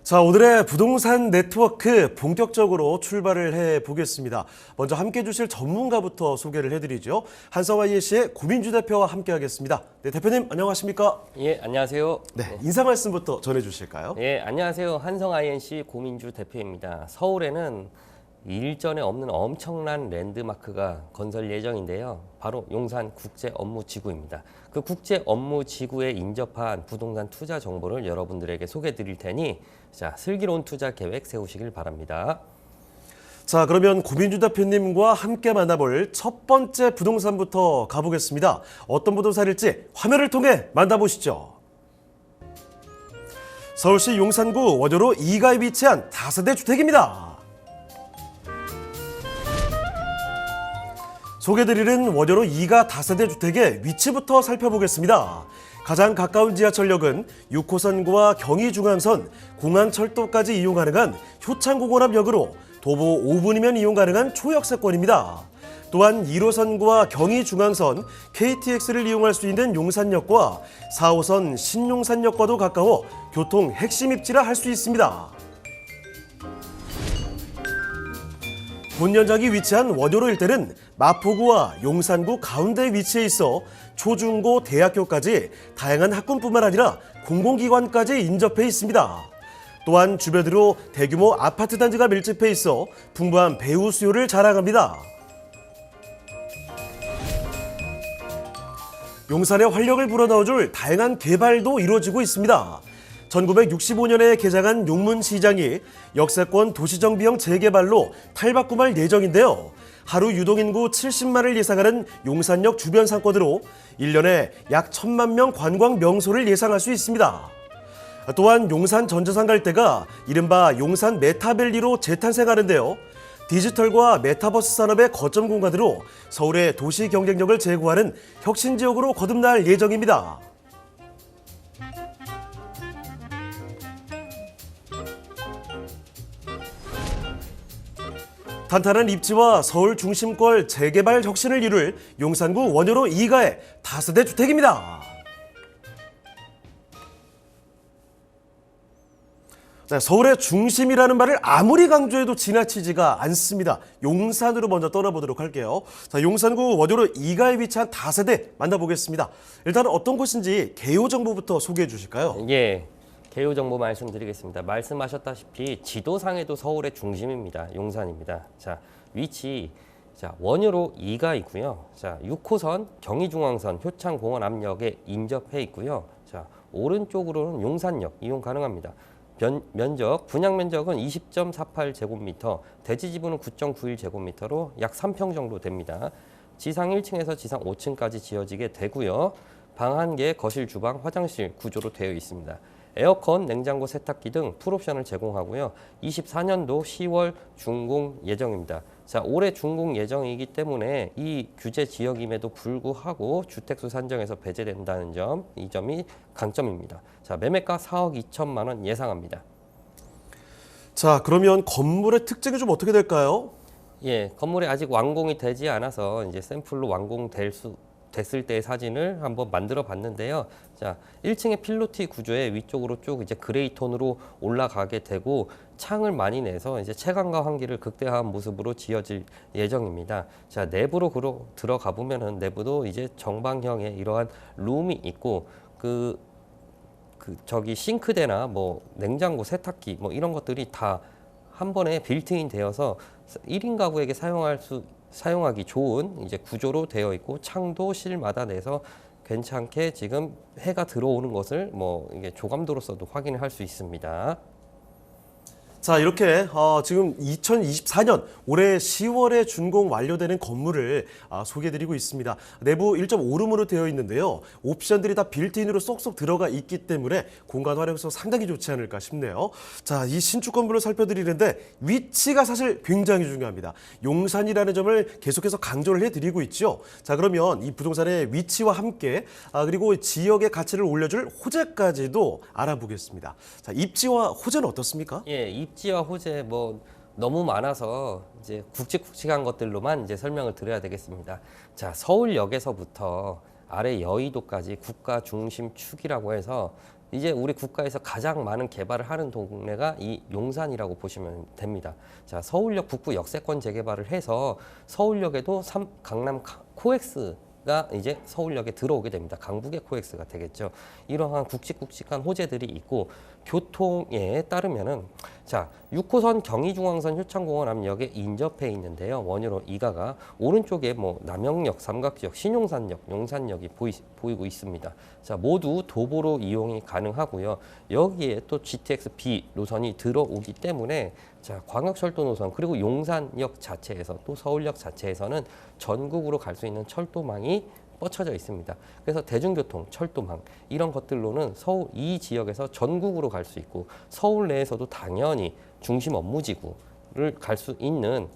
자, 오늘의 부동산 네트워크 본격적으로 출발을 해보겠습니다. 먼저 함께해 주실 전문가부터 소개를 해드리죠. 한성INC의 고민주 대표와 함께하겠습니다. 네, 대표님 안녕하십니까? 예, 안녕하세요. 네, 인사 말씀부터 전해주실까요? 예, 안녕하세요. 한성INC 고민주 대표입니다. 서울에는 일전에 없는 엄청난 랜드마크가 건설 예정인데요. 바로 용산 국제업무지구입니다. 그 국제업무지구에 인접한 부동산 투자 정보를 여러분들에게 소개해 드릴 테니 자, 슬기로운 투자 계획 세우시길 바랍니다. 자, 그러면 고민주 대표님과 함께 만나볼 첫 번째 부동산부터 가보겠습니다. 어떤 부동산일지 화면을 통해 만나보시죠. 서울시 용산구 원효로 2가에 위치한 다세대 주택입니다. 소개드리는 원효로 2가 다세대 주택의 위치부터 살펴보겠습니다. 가장 가까운 지하철역은 6호선과 경의중앙선, 공항철도까지 이용 가능한 효창공원앞역으로 도보 5분이면 이용 가능한 초역세권입니다. 또한 1호선과 경의중앙선, KTX를 이용할 수 있는 용산역과 4호선 신용산역과도 가까워 교통 핵심 입지라 할 수 있습니다. 본연장이 위치한 원효로 일대는 마포구와 용산구 가운데에 위치해 있어 초중고 대학교까지 다양한 학군뿐만 아니라 공공기관까지 인접해 있습니다. 또한 주변으로 대규모 아파트 단지가 밀집해 있어 풍부한 배우 수요를 자랑합니다. 용산의 활력을 불어넣어줄 다양한 개발도 이루어지고 있습니다. 1965년에 개장한 용문시장이 역세권 도시정비형 재개발로 탈바꿈할 예정인데요. 하루 유동인구 70만을 예상하는 용산역 주변 상권으로 1년에 약 1,000만 명 관광 명소를 예상할 수 있습니다. 또한 용산 전자상 갈대가 이른바 용산 메타밸리로 재탄생하는데요. 디지털과 메타버스 산업의 거점 공간으로 서울의 도시 경쟁력을 제고하는 혁신지역으로 거듭날 예정입니다. 탄탄한 입지와 서울 중심권 재개발 혁신을 이룰 용산구 원효로 2가의 다세대 주택입니다. 자, 서울의 중심이라는 말을 아무리 강조해도 지나치지가 않습니다. 용산으로 먼저 떠나보도록 할게요. 자, 용산구 원효로 2가에 위치한 다세대 만나보겠습니다. 일단 어떤 곳인지 개요 정보부터 소개해 주실까요? 예, 개요 정보 말씀드리겠습니다. 말씀하셨다시피 지도상에도 서울의 중심입니다. 용산입니다. 자, 위치. 자, 원효로 2가 있고요. 자, 6호선, 경의중앙선, 효창공원 앞역에 인접해 있고요. 자, 오른쪽으로는 용산역 이용 가능합니다. 면적, 분양 면적은 20.48제곱미터, 대지 지분은 9.91제곱미터로 약 3평 정도 됩니다. 지상 1층에서 지상 5층까지 지어지게 되고요. 방 1개, 거실, 주방, 화장실 구조로 되어 있습니다. 에어컨, 냉장고, 세탁기 등 풀옵션을 제공하고요. 24년도 10월 준공 예정입니다. 자, 올해 준공 예정이기 때문에 이 규제 지역임에도 불구하고 주택수 산정에서 배제된다는 점, 이 점이 강점입니다. 자, 매매가 4억 2천만 원 예상합니다. 자, 그러면 건물의 특징이 좀 어떻게 될까요? 예, 건물이 아직 완공이 되지 않아서 이제 샘플로 됐을 때의 사진을 한번 만들어 봤는데요. 자, 1층의 필로티 구조의 위쪽으로 쭉 이제 그레이 톤으로 올라가게 되고 창을 많이 내서 이제 채광과 환기를 극대화한 모습으로 지어질 예정입니다. 자, 내부로 들어가 보면은 내부도 이제 정방형의 이러한 룸이 있고 저기 싱크대나 뭐 냉장고, 세탁기 뭐 이런 것들이 다 한 번에 빌트인 되어서 1인 가구에게 사용하기 좋은 이제 구조로 되어 있고 창도 실마다 내서 괜찮게 지금 해가 들어오는 것을 뭐 이게 조감도로서도 확인을 할 수 있습니다. 자, 이렇게 지금 2024년 올해 10월에 준공 완료되는 건물을 소개해드리고 있습니다. 내부 1.5룸으로 되어 있는데요. 옵션들이 다 빌트인으로 쏙쏙 들어가 있기 때문에 공간 활용성 상당히 좋지 않을까 싶네요. 자, 이 신축 건물을 살펴드리는데 위치가 사실 굉장히 중요합니다. 용산이라는 점을 계속해서 강조를 해드리고 있죠. 자, 그러면 이 부동산의 위치와 함께 그리고 지역의 가치를 올려줄 호재까지도 알아보겠습니다. 자, 입지와 호재는 어떻습니까? 예, 입지와 호재 뭐 너무 많아서 이제 굵직굵직한 것들로만 이제 설명을 드려야 되겠습니다. 자, 서울역에서부터 아래 여의도까지 국가 중심 축이라고 해서 이제 우리 국가에서 가장 많은 개발을 하는 동네가 이 용산이라고 보시면 됩니다. 자, 서울역 북부 역세권 재개발을 해서 서울역에도 강남 코엑스가 이제 서울역에 들어오게 됩니다. 강북의 코엑스가 되겠죠. 이러한 굵직굵직한 호재들이 있고 교통에 따르면은 자 6호선 경의중앙선 효창공원 앞역에 인접해 있는데요. 원효로 이가가 오른쪽에 뭐 남영역, 삼각지역, 신용산역, 용산역이 보이고 있습니다. 자 모두 도보로 이용이 가능하고요. 여기에 또 GTX-B 노선이 들어오기 때문에 자 광역철도 노선 그리고 용산역 자체에서 또 서울역 자체에서는 전국으로 갈 수 있는 철도망이 뻗쳐져 있습니다. 그래서 대중교통, 철도망 이런 것들로는 서울 이 지역에서 전국으로 갈 수 있고 서울 내에서도 당연히 중심 업무지구를 갈 수 있는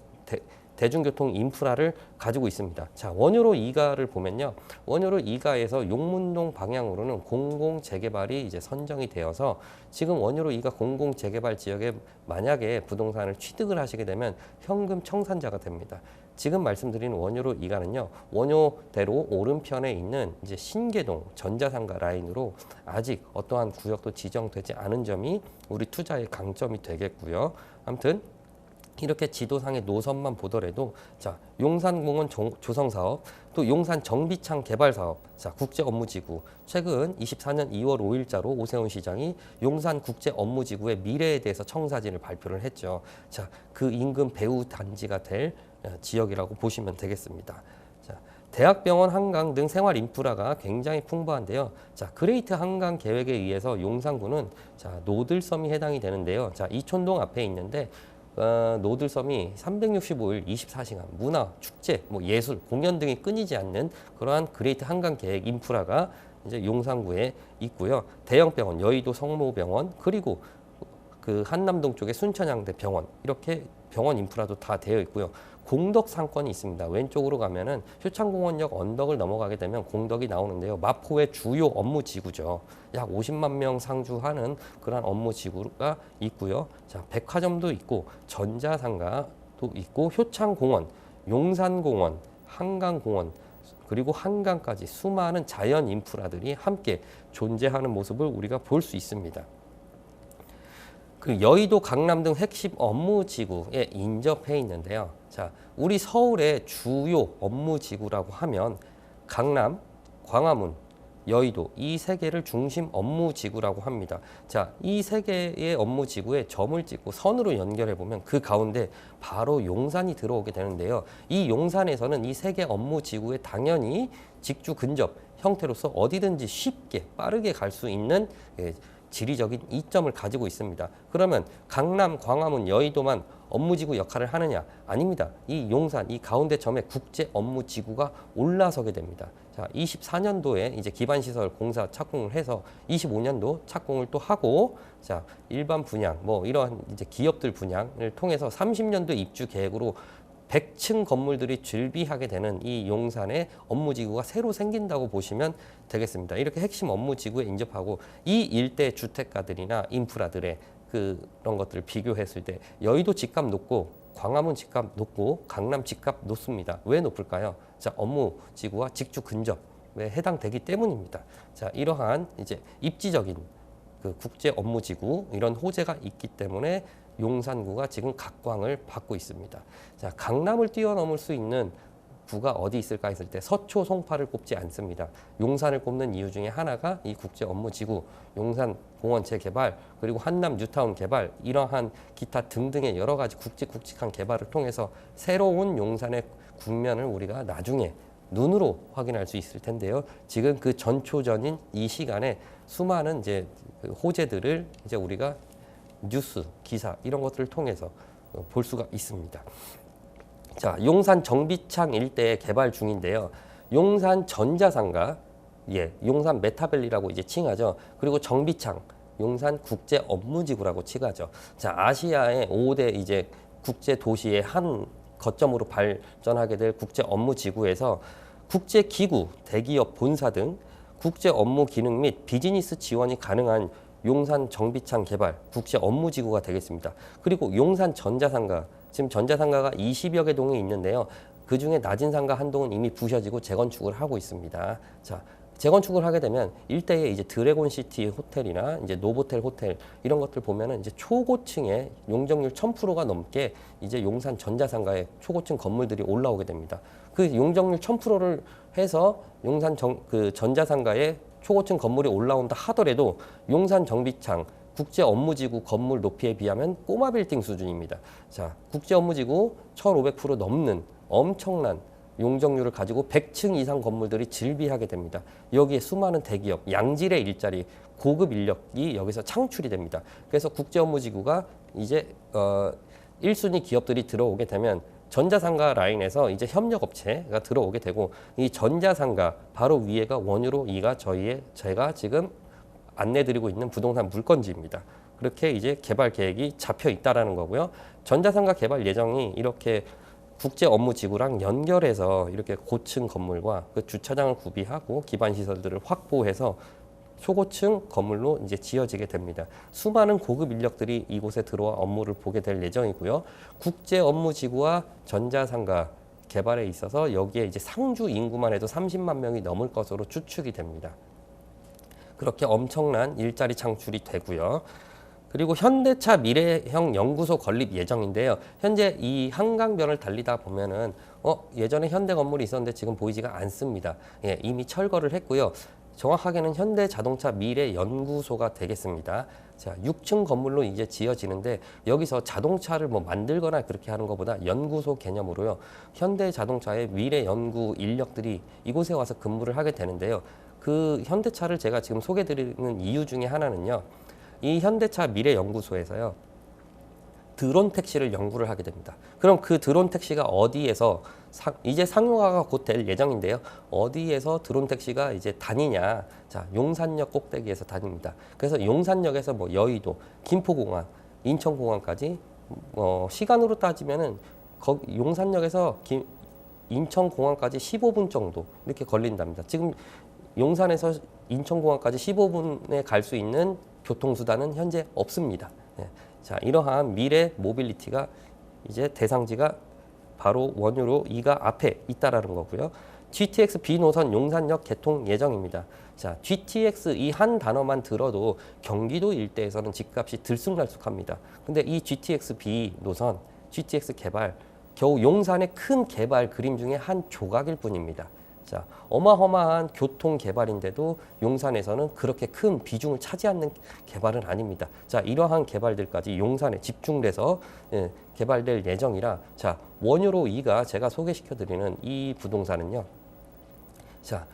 대중교통 인프라를 가지고 있습니다. 자, 원효로 2가를 보면요. 원효로 2가에서 용문동 방향으로는 공공 재개발이 이제 선정이 되어서 지금 원효로 2가 공공 재개발 지역에 만약에 부동산을 취득을 하시게 되면 현금 청산자가 됩니다. 지금 말씀드리는 원효로 2가는요. 원효대로 오른편에 있는 이제 신계동 전자상가 라인으로 아직 어떠한 구역도 지정되지 않은 점이 우리 투자의 강점이 되겠고요. 아무튼 이렇게 지도상의 노선만 보더라도 자 용산공원 조성 사업, 또 용산 정비창 개발 사업, 자 국제 업무지구 최근 24년 2월 5일자로 오세훈 시장이 용산 국제 업무지구의 미래에 대해서 청사진을 발표를 했죠. 자 그 인근 배후 단지가 될 지역이라고 보시면 되겠습니다. 자 대학병원, 한강 등 생활 인프라가 굉장히 풍부한데요. 자 그레이트 한강 계획에 의해서 용산구는 자 노들섬이 해당이 되는데요. 자 이촌동 앞에 있는데. 노들섬이 365일 24시간 문화, 축제, 뭐 예술, 공연 등이 끊이지 않는 그러한 그레이트 한강 계획 인프라가 이제 용산구에 있고요. 대형 병원, 여의도 성모병원 그리고 그 한남동 쪽에 순천향대 병원 이렇게 병원 인프라도 다 되어 있고요. 공덕 상권이 있습니다. 왼쪽으로 가면은 효창공원역 언덕을 넘어가게 되면 공덕이 나오는데요. 마포의 주요 업무 지구죠. 약 50만 명 상주하는 그런 업무 지구가 있고요. 자, 백화점도 있고 전자상가도 있고 효창공원, 용산공원, 한강공원 그리고 한강까지 수많은 자연 인프라들이 함께 존재하는 모습을 우리가 볼 수 있습니다. 그 여의도, 강남 등 핵심 업무지구에 인접해 있는데요. 자, 우리 서울의 주요 업무지구라고 하면 강남, 광화문, 여의도 이 세 개를 중심 업무지구라고 합니다. 자, 이 세 개의 업무지구에 점을 찍고 선으로 연결해 보면 그 가운데 바로 용산이 들어오게 되는데요. 이 용산에서는 이 세 개 업무지구에 당연히 직주 근접 형태로서 어디든지 쉽게 빠르게 갈 수 있는 지리적인 이점을 가지고 있습니다. 그러면 강남, 광화문, 여의도만 업무지구 역할을 하느냐? 아닙니다. 이 용산, 이 가운데 점에 국제 업무지구가 올라서게 됩니다. 자, 24년도에 이제 기반시설 공사 착공을 해서 25년도 착공을 또 하고, 자, 일반 분양, 뭐 이런 이제 기업들 분양을 통해서 30년도 입주 계획으로 100층 건물들이 즐비하게 되는 이 용산의 업무지구가 새로 생긴다고 보시면 되겠습니다. 이렇게 핵심 업무지구에 인접하고 이 일대 주택가들이나 인프라들의 그런 것들을 비교했을 때 여의도 집값 높고 광화문 집값 높고 강남 집값 높습니다. 왜 높을까요? 자, 업무지구와 직주 근접에 해당되기 때문입니다. 자, 이러한 이제 입지적인 그 국제 업무지구 이런 호재가 있기 때문에 용산구가 지금 각광을 받고 있습니다. 자, 강남을 뛰어넘을 수 있는 구가 어디 있을까 했을 때 서초, 송파를 꼽지 않습니다. 용산을 꼽는 이유 중에 하나가 이 국제 업무지구, 용산 공원 재개발, 그리고 한남 뉴타운 개발 이러한 기타 등등의 여러 가지 굵직굵직한 개발을 통해서 새로운 용산의 국면을 우리가 나중에 눈으로 확인할 수 있을 텐데요. 지금 그 전초전인 이 시간에 수많은 이제 호재들을 이제 우리가 뉴스, 기사 이런 것들을 통해서 볼 수가 있습니다. 자, 용산 정비창 일대에 개발 중인데요. 용산 전자상가, 용산 메타밸리라고 이제 칭하죠. 그리고 정비창, 용산 국제 업무지구라고 칭하죠. 자, 아시아의 5대 이제 국제 도시의 한 거점으로 발전하게 될 국제 업무지구에서 국제 기구, 대기업 본사 등 국제 업무 기능 및 비즈니스 지원이 가능한 용산 정비창 개발 국제 업무지구가 되겠습니다. 그리고 용산 전자상가, 지금 전자상가가 20여 개 동이 있는데요. 그중에 낮은 상가 한 동은 이미 부셔지고 재건축을 하고 있습니다. 자, 재건축을 하게 되면 일대에 이제 드래곤시티 호텔이나 이제 노보텔 호텔 이런 것들 보면은 이제 초고층에 용적률 1000%가 넘게 이제 용산 전자상가에 초고층 건물들이 올라오게 됩니다. 그 용적률 1000%를 해서 용산 그 전자상가에 초고층 건물이 올라온다 하더라도 용산 정비창 국제 업무지구 건물 높이에 비하면 꼬마 빌딩 수준입니다. 자, 국제 업무지구 1500% 넘는 엄청난 용적률을 가지고 100층 이상 건물들이 즐비하게 됩니다. 여기에 수많은 대기업, 양질의 일자리, 고급 인력이 여기서 창출이 됩니다. 그래서 국제 업무지구가 이제 1순위 기업들이 들어오게 되면 전자상가 라인에서 이제 협력업체가 들어오게 되고 이 전자상가 바로 위에가 원유로 2가 제가 지금 안내드리고 있는 부동산 물건지입니다. 그렇게 이제 개발 계획이 잡혀 있다라는 거고요. 전자상가 개발 예정이 이렇게 국제 업무 지구랑 연결해서 이렇게 고층 건물과 그 주차장을 구비하고 기반 시설들을 확보해서 초고층 건물로 이제 지어지게 됩니다. 수많은 고급 인력들이 이곳에 들어와 업무를 보게 될 예정이고요. 국제 업무 지구와 전자상가 개발에 있어서 여기에 이제 상주 인구만 해도 30만 명이 넘을 것으로 추측이 됩니다. 그렇게 엄청난 일자리 창출이 되고요. 그리고 현대차 미래형 연구소 건립 예정인데요. 현재 이 한강변을 달리다 보면은 예전에 현대 건물이 있었는데 지금 보이지가 않습니다. 예, 이미 철거를 했고요. 정확하게는 현대자동차 미래연구소가 되겠습니다. 자, 6층 건물로 이제 지어지는데 여기서 자동차를 뭐 만들거나 그렇게 하는 것보다 연구소 개념으로요. 현대자동차의 미래 연구 인력들이 이곳에 와서 근무를 하게 되는데요. 그 현대차를 제가 지금 소개드리는 이유 중에 하나는요. 이 현대차 미래연구소에서요. 드론 택시를 연구를 하게 됩니다. 그럼 그 드론 택시가 어디에서 이제 상용화가 곧 될 예정인데요. 어디에서 드론 택시가 이제 다니냐? 자, 용산역 꼭대기에서 다닙니다. 그래서 용산역에서 뭐 여의도, 김포공항, 인천공항까지 시간으로 따지면은 용산역에서 인천공항까지 15분 정도 이렇게 걸린답니다. 지금 용산에서 인천공항까지 15분에 갈 수 있는 교통수단은 현재 없습니다. 네. 자, 이러한 미래 모빌리티가 이제 대상지가 바로 원유로 2가 앞에 있다라는 거고요. GTX B 노선 용산역 개통 예정입니다. 자, GTX 이 한 단어만 들어도 경기도 일대에서는 집값이 들쑥날쑥합니다. 근데 이 GTX B 노선, GTX 개발 겨우 용산의 큰 개발 그림 중에 한 조각일 뿐입니다. 자, 어마어마한 교통 개발인데도 용산에서는 그렇게 큰 비중을 차지하는 개발은 아닙니다. 자, 이러한 개발들까지 용산에 집중돼서 개발될 예정이라 자, 원유로 2가 제가 소개시켜드리는 이 부동산은요. 자,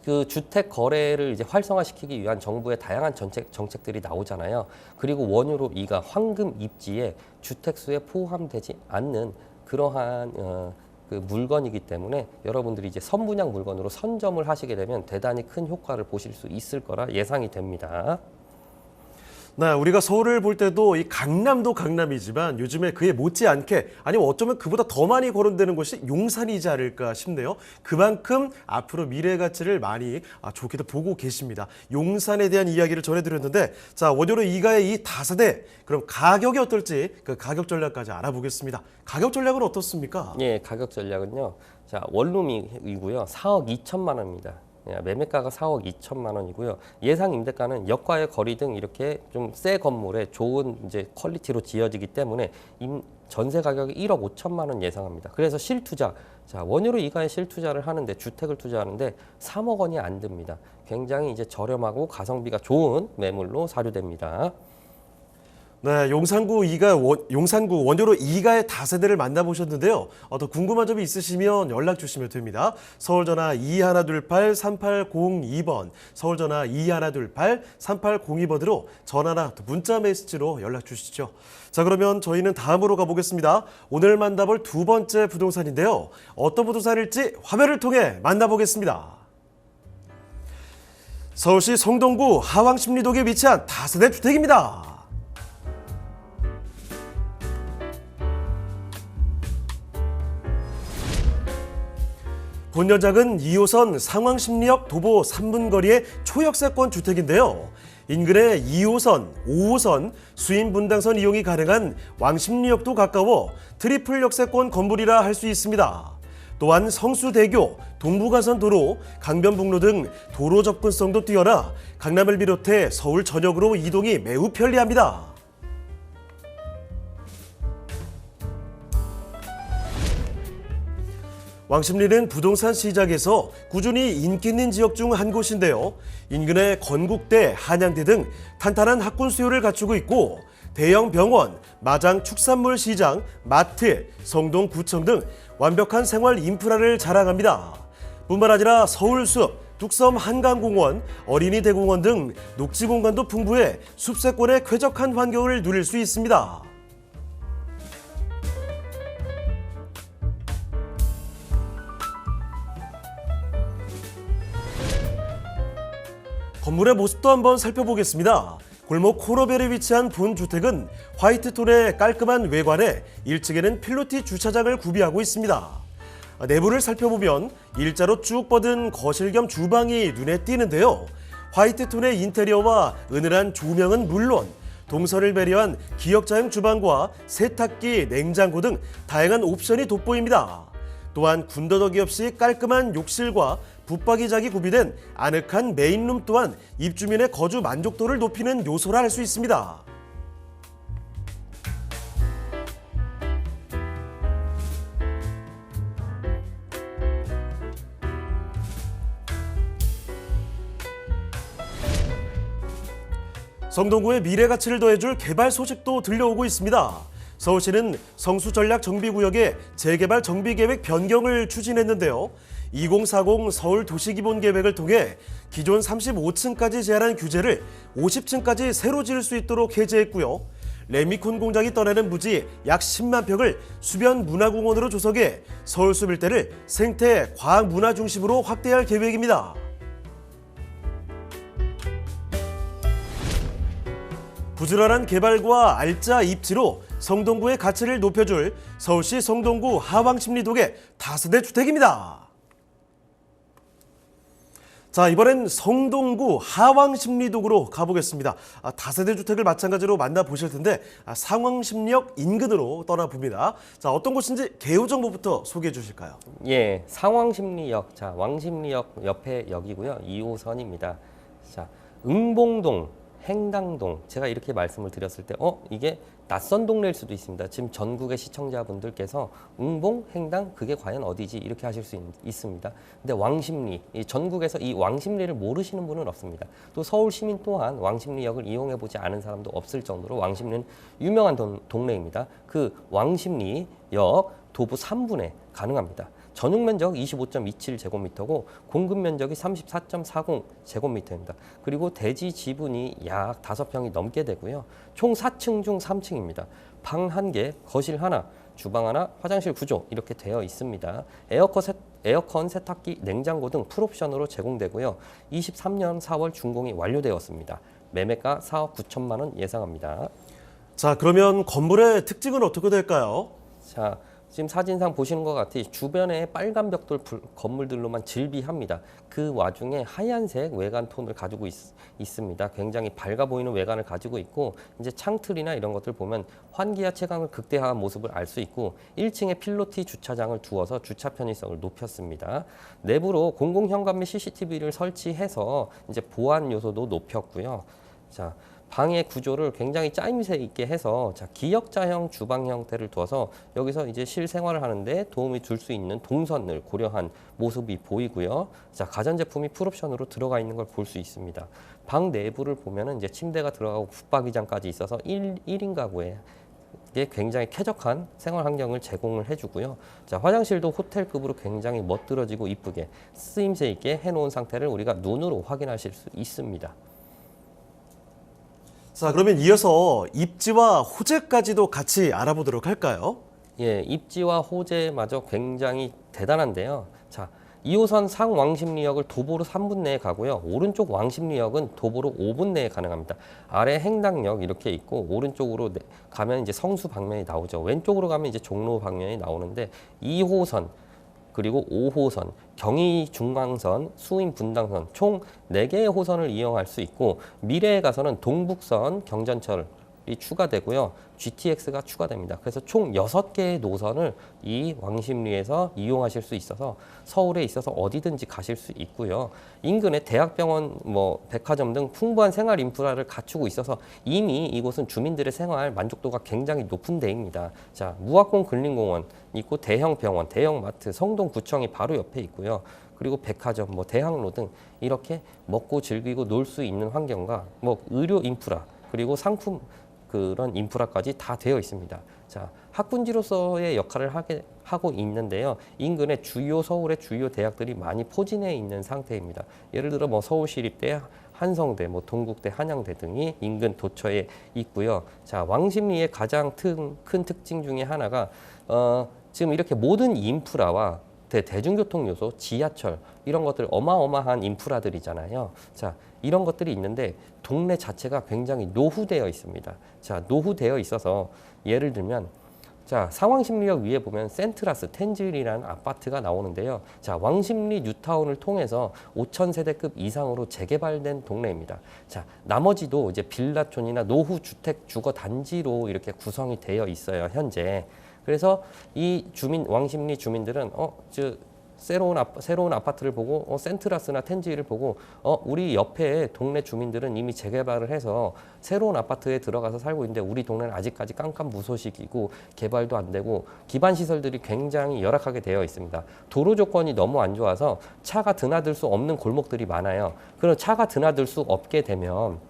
그 주택 거래를 이제 활성화시키기 위한 정부의 다양한 정책들이 나오잖아요. 그리고 원유로 2가 황금 입지에 주택수에 포함되지 않는 그러한 그 물건이기 때문에 여러분들이 이제 선분양 물건으로 선점을 하시게 되면 대단히 큰 효과를 보실 수 있을 거라 예상이 됩니다. 네, 우리가 서울을 볼 때도 이 강남도 강남이지만 요즘에 그에 못지않게 아니면 어쩌면 그보다 더 많이 거론되는 곳이 용산이지 않을까 싶네요. 그만큼 앞으로 미래 가치를 많이 좋게도 보고 계십니다. 용산에 대한 이야기를 전해드렸는데 자, 원효로 2가의 이 다세대 그럼 가격이 어떨지 그 가격 전략까지 알아보겠습니다. 가격 전략은 어떻습니까? 예, 가격 전략은요. 자, 원룸이고요. 4억 2천만 원입니다. 매매가가 4억 2천만 원이고요. 예상 임대가는 역과의 거리 등 이렇게 좀 새 건물에 좋은 이제 퀄리티로 지어지기 때문에 전세 가격이 1억 5천만 원 예상합니다. 그래서 실투자, 자, 원유로 2가에 실투자를 하는데 주택을 투자하는데 3억 원이 안 듭니다. 굉장히 이제 저렴하고 가성비가 좋은 매물로 사료됩니다. 네, 용산구 원효로 2가의 다세대를 만나보셨는데요. 더 궁금한 점이 있으시면 연락 주시면 됩니다. 서울전화 2128-3802번, 서울전화 2128-3802번으로 전화나 문자 메시지로 연락 주시죠. 자, 그러면 저희는 다음으로 가보겠습니다. 오늘 만나볼 두 번째 부동산인데요. 어떤 부동산일지 화면을 통해 만나보겠습니다. 서울시 성동구 하왕십리동에 위치한 다세대 주택입니다. 본연작은 2호선 상황십리역 도보 3분 거리의 초역세권 주택인데요. 인근에 2호선, 5호선, 수인 분당선 이용이 가능한 왕십리역도 가까워 트리플 역세권 건물이라 할 수 있습니다. 또한 성수대교, 동부가선도로, 강변북로 등 도로 접근성도 뛰어나 강남을 비롯해 서울 전역으로 이동이 매우 편리합니다. 왕십리는 부동산 시장에서 꾸준히 인기 있는 지역 중 한 곳인데요. 인근의 건국대, 한양대 등 탄탄한 학군 수요를 갖추고 있고 대형 병원, 마장 축산물 시장, 마트, 성동구청 등 완벽한 생활 인프라를 자랑합니다. 뿐만 아니라 서울숲, 뚝섬 한강공원, 어린이 대공원 등 녹지 공간도 풍부해 숲세권의 쾌적한 환경을 누릴 수 있습니다. 건물의 모습도 한번 살펴보겠습니다. 골목 코너별에 위치한 본 주택은 화이트톤의 깔끔한 외관에 1층에는 필로티 주차장을 구비하고 있습니다. 내부를 살펴보면 일자로 쭉 뻗은 거실 겸 주방이 눈에 띄는데요. 화이트톤의 인테리어와 은은한 조명은 물론 동서를 배려한 기역자형 주방과 세탁기, 냉장고 등 다양한 옵션이 돋보입니다. 또한 군더더기 없이 깔끔한 욕실과 붙박이장이 구비된 아늑한 메인룸 또한 입주민의 거주 만족도를 높이는 요소라 할 수 있습니다. 성동구의 미래 가치를 더해줄 개발 소식도 들려오고 있습니다. 서울시는 성수전략정비구역의 재개발 정비계획 변경을 추진했는데요. 2040 서울 도시기본계획을 통해 기존 35층까지 제한한 규제를 50층까지 새로 지을 수 있도록 해제했고요. 레미콘 공장이 떠나는 부지 약 10만 평을 수변 문화공원으로 조성해 서울숲 일대를 생태 과학 문화 중심으로 확대할 계획입니다. 부지런한 개발과 알짜 입지로 성동구의 가치를 높여줄 서울시 성동구 하왕십리동의 다세대 주택입니다. 자, 이번엔 성동구 하왕십리동으로 가보겠습니다. 다세대 주택을 마찬가지로 만나보실 텐데 상왕십리역 인근으로 떠나봅니다. 자, 어떤 곳인지 개요 정보부터 소개해 주실까요? 예, 상왕십리역, 자, 왕십리역 옆에 역이고요. 2호선입니다. 자, 응봉동, 행당동, 제가 이렇게 말씀을 드렸을 때 이게 낯선 동네일 수도 있습니다. 지금 전국의 시청자분들께서 응봉, 행당 그게 과연 어디지 이렇게 하실 수 있습니다. 근데 왕십리, 전국에서 이 왕십리를 모르시는 분은 없습니다. 또 서울 시민 또한 왕십리역을 이용해 보지 않은 사람도 없을 정도로 왕십리는 유명한 동네입니다. 그 왕십리역 도보 3분에 가능합니다. 전용 면적 25.27제곱미터고 공급 면적이 34.40제곱미터입니다. 그리고 대지 지분이 약 5평이 넘게 되고요. 총 4층 중 3층입니다. 방 1개, 거실 하나, 주방 하나, 화장실 구조 이렇게 되어 있습니다. 에어컨, 세탁기, 냉장고 등 풀옵션으로 제공되고요. 23년 4월 준공이 완료되었습니다. 매매가 4억 9천만 원 예상합니다. 자, 그러면 건물의 특징은 어떻게 될까요? 자, 지금 사진상 보시는 것 같이 주변에 빨간 벽돌 건물들로만 즐비합니다. 그 와중에 하얀색 외관 톤을 가지고 있습니다. 굉장히 밝아 보이는 외관을 가지고 있고 이제 창틀이나 이런 것들 보면 환기와 채광을 극대화한 모습을 알 수 있고 1층에 필로티 주차장을 두어서 주차 편의성을 높였습니다. 내부로 공공현관 및 CCTV를 설치해서 이제 보안 요소도 높였고요. 자, 방의 구조를 굉장히 짜임새 있게 해서 기역자형 주방 형태를 두어서 여기서 이제 실생활을 하는데 도움이 줄 수 있는 동선을 고려한 모습이 보이고요. 자, 가전제품이 풀옵션으로 들어가 있는 걸 볼 수 있습니다. 방 내부를 보면은 이제 침대가 들어가고 붙박이장까지 있어서 1인 가구에 굉장히 쾌적한 생활 환경을 제공을 해주고요. 자, 화장실도 호텔급으로 굉장히 멋들어지고 이쁘게 쓰임새 있게 해놓은 상태를 우리가 눈으로 확인하실 수 있습니다. 자, 그러면 이어서 입지와 호재까지도 같이 알아보도록 할까요? 예, 입지와 호재마저 굉장히 대단한데요. 자, 2호선 상왕십리역을 도보로 3분 내에 가고요. 오른쪽 왕십리역은 도보로 5분 내에 가능합니다. 아래 행당역 이렇게 있고 오른쪽으로 가면 이제 성수 방면이 나오죠. 왼쪽으로 가면 이제 종로 방면이 나오는데 2호선 그리고 5호선, 경의중앙선, 수인분당선 총 4개의 호선을 이용할 수 있고 미래에 가서는 동북선, 경전철 추가되고요. GTX가 추가됩니다. 그래서 총 6개의 노선을 이 왕십리에서 이용하실 수 있어서 서울에 있어서 어디든지 가실 수 있고요. 인근에 대학병원, 백화점 등 풍부한 생활 인프라를 갖추고 있어서 이미 이곳은 주민들의 생활 만족도가 굉장히 높은 데입니다. 자, 무학공 근린공원 있고 대형 병원, 대형 마트, 성동구청이 바로 옆에 있고요. 그리고 백화점, 대학로 등 이렇게 먹고 즐기고 놀 수 있는 환경과 의료 인프라 그리고 상품 그런 인프라까지 다 되어 있습니다. 자, 학군지로서의 역할을 하고 있는데요. 인근에 서울의 주요 대학들이 많이 포진해 있는 상태입니다. 예를 들어 서울시립대, 한성대, 동국대, 한양대 등이 인근 도처에 있고요. 자, 왕십리의 가장 큰 특징 중에 하나가 지금 이렇게 모든 인프라와 대중교통 요소, 지하철 이런 것들 어마어마한 인프라들이잖아요. 자, 이런 것들이 있는데 동네 자체가 굉장히 노후되어 있습니다. 자, 노후되어 있어서 예를 들면 자, 상왕십리역 위에 보면 센트라스, 텐즈일이라는 아파트가 나오는데요. 자, 왕십리 뉴타운을 통해서 5,000세대급 이상으로 재개발된 동네입니다. 자, 나머지도 이제 빌라촌이나 노후 주택 주거 단지로 이렇게 구성이 되어 있어요, 현재. 그래서 이 왕십리 주민들은 새로운 아파트를 보고 센트라스나 텐지를 보고 우리 옆에 동네 주민들은 이미 재개발을 해서 새로운 아파트에 들어가서 살고 있는데 우리 동네는 아직까지 깜깜무소식이고 개발도 안 되고 기반 시설들이 굉장히 열악하게 되어 있습니다. 도로 조건이 너무 안 좋아서 차가 드나들 수 없는 골목들이 많아요. 그럼 차가 드나들 수 없게 되면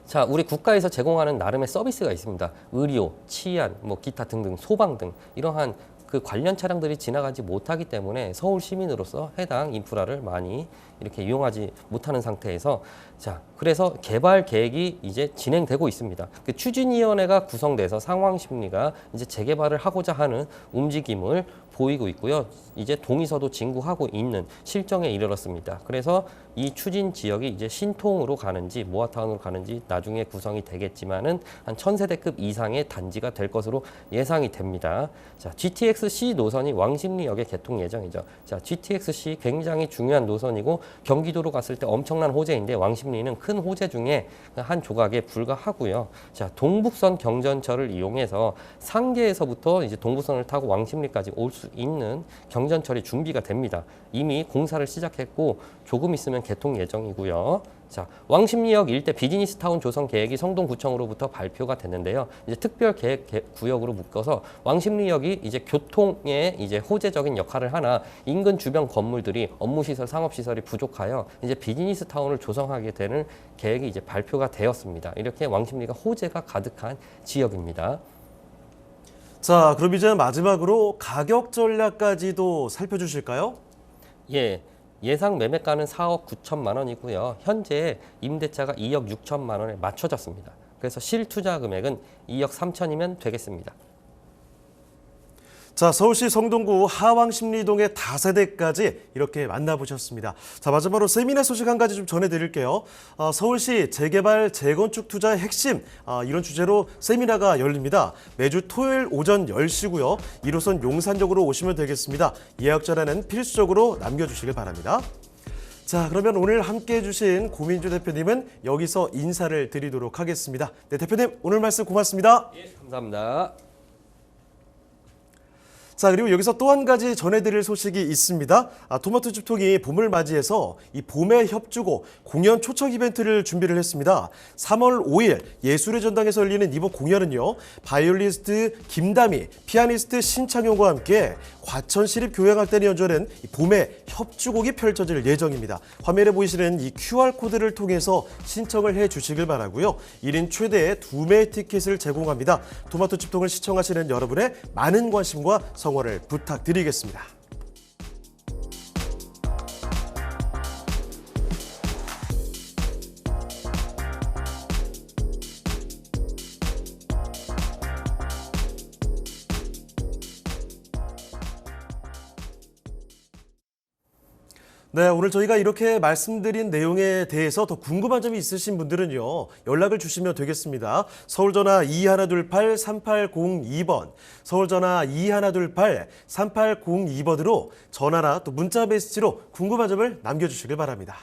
자, 우리 국가에서 제공하는 나름의 서비스가 있습니다. 의료, 치안, 기타 등등, 소방 등 이러한 그 관련 차량들이 지나가지 못하기 때문에 서울 시민으로서 해당 인프라를 많이 이렇게 이용하지 못하는 상태에서 자, 그래서 개발 계획이 이제 진행되고 있습니다. 그 추진위원회가 구성돼서 상왕십리가 이제 재개발을 하고자 하는 움직임을 보이고 있고요. 이제 동의서도 진구하고 있는 실정에 이르렀습니다. 그래서 이 추진 지역이 이제 신통으로 가는지 모아타운으로 가는지 나중에 구성이 되겠지만은 한 1,000세대급 이상의 단지가 될 것으로 예상이 됩니다. 자, GTX-C 노선이 왕십리역에 개통 예정이죠. 자, GTX-C 굉장히 중요한 노선이고 경기도로 갔을 때 엄청난 호재인데 왕십리는 큰 호재 중에 한 조각에 불과하고요. 자, 동북선 경전철을 이용해서 상계에서부터 이제 동북선을 타고 왕십리까지 올 수 있는 경전철이 준비가 됩니다. 이미 공사를 시작했고 조금 있으면 개통 예정이고요. 자, 왕십리역 일대 비즈니스타운 조성 계획이 성동구청으로부터 발표가 됐는데요. 이제 특별 계획 구역으로 묶어서 왕십리역이 이제 교통에 이제 호재적인 역할을 하나 인근 주변 건물들이 업무시설, 상업시설이 부족하여 이제 비즈니스타운을 조성하게 되는 계획이 이제 발표가 되었습니다. 이렇게 왕십리가 호재가 가득한 지역입니다. 자, 그럼 이제 마지막으로 가격 전략까지도 살펴주실까요? 예. 예상 매매가는 4억 9천만 원이고요. 현재 임대차가 2억 6천만 원에 맞춰졌습니다. 그래서 실투자 금액은 2억 3천이면 되겠습니다. 자, 서울시 성동구 하왕십리동의 다세대까지 이렇게 만나보셨습니다. 자, 마지막으로 세미나 소식 한 가지 좀 전해드릴게요. 서울시 재개발, 재건축 투자의 핵심, 이런 주제로 세미나가 열립니다. 매주 토요일 오전 10시고요. 1호선 용산역으로 오시면 되겠습니다. 예약 전화는 필수적으로 남겨주시길 바랍니다. 자, 그러면 오늘 함께해 주신 고민주 대표님은 여기서 인사를 드리도록 하겠습니다. 네, 대표님 오늘 말씀 고맙습니다. 예, 감사합니다. 자, 그리고 여기서 또 한 가지 전해드릴 소식이 있습니다. 토마토 집통이 봄을 맞이해서 이 봄의 협주곡 공연 초청 이벤트를 준비를 했습니다. 3월 5일 예술의 전당에서 열리는 이번 공연은요. 바이올리니스트 김다미, 피아니스트 신창용과 함께 과천시립교향악단이 연주하는 봄의 협주곡이 펼쳐질 예정입니다. 화면에 보이시는 이 QR코드를 통해서 신청을 해 주시길 바라고요. 1인 최대 2매의 티켓을 제공합니다. 토마토 집통을 시청하시는 여러분의 많은 관심과 성원을 부탁드리겠습니다. 네, 오늘 저희가 이렇게 말씀드린 내용에 대해서 더 궁금한 점이 있으신 분들은요. 연락을 주시면 되겠습니다. 서울전화 2128-3802번, 서울전화 2128-3802번으로 전화나 또 문자 메시지로 궁금한 점을 남겨주시길 바랍니다.